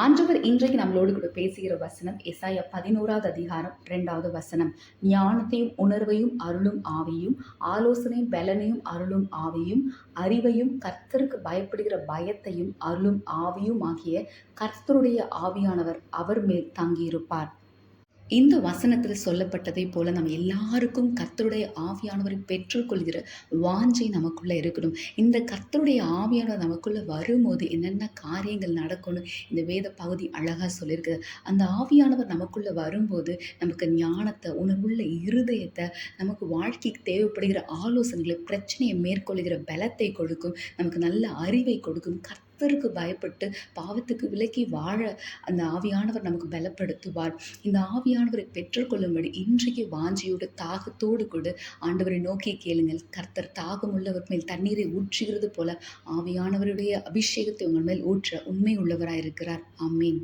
ஆண்டவர் இன்றைக்கு நம்மளோடு கூட பேசுகிற வசனம் எசாயா 11வது அதிகாரம் 2வது வசனம். ஞானத்தையும் உணர்வையும் அருளும் ஆவியும், ஆலோசனையும் பலனையும் அருளும் ஆவியும், அறிவையும் கர்த்தருக்கு பயப்படுகிற பயத்தையும் அருளும் ஆவியும் ஆகிய கர்த்தருடைய ஆவியானவர் அவர் மேல் தங்கியிருப்பார். இந்த வசனத்தில் சொல்லப்பட்டதை போல நம்ம எல்லாருக்கும் கர்த்தருடைய ஆவியானவரை பெற்றுக்கொள்கிற வாஞ்சை நமக்குள்ள இருக்கணும். இந்த கர்த்தருடைய ஆவியானவர் நமக்குள்ள வரும்போது என்னென்ன காரியங்கள் நடக்கும்னு இந்த வேத பகுதி அழகா சொல்லியிருக்குது. அந்த ஆவியானவர் நமக்குள்ள வரும்போது நமக்கு ஞானத்தை, உணர்வுள்ள இருதயத்தை, நமக்கு வாழ்க்கைக்கு தேவைப்படுகிற ஆலோசனைகளை, பிரச்சனையை மேற்கொள்கிற பலத்தை கொடுக்கும், நமக்கு நல்ல அறிவை கொடுக்கும். கர்த்தருக்கு பயப்பட்டு பாவத்துக்கு விலக்கி வாழ அந்த ஆவியானவர் நமக்கு பலப்படுத்துவார். இந்த ஆவியானவரை பெற்றுக்கொள்ளும்படி இன்றைக்கு வாஞ்சியோடு தாகத்தோடு கூட ஆண்டவரை நோக்கி கேளுங்கள். கர்த்தர் தாகமுள்ளவர் மேல் தண்ணீரை ஊற்றுகிறது போல ஆவியானவருடைய அபிஷேகத்தை உங்கள் மேல் ஊற்ற உண்மை உள்ளவராயிருக்கிறார். ஆமென்.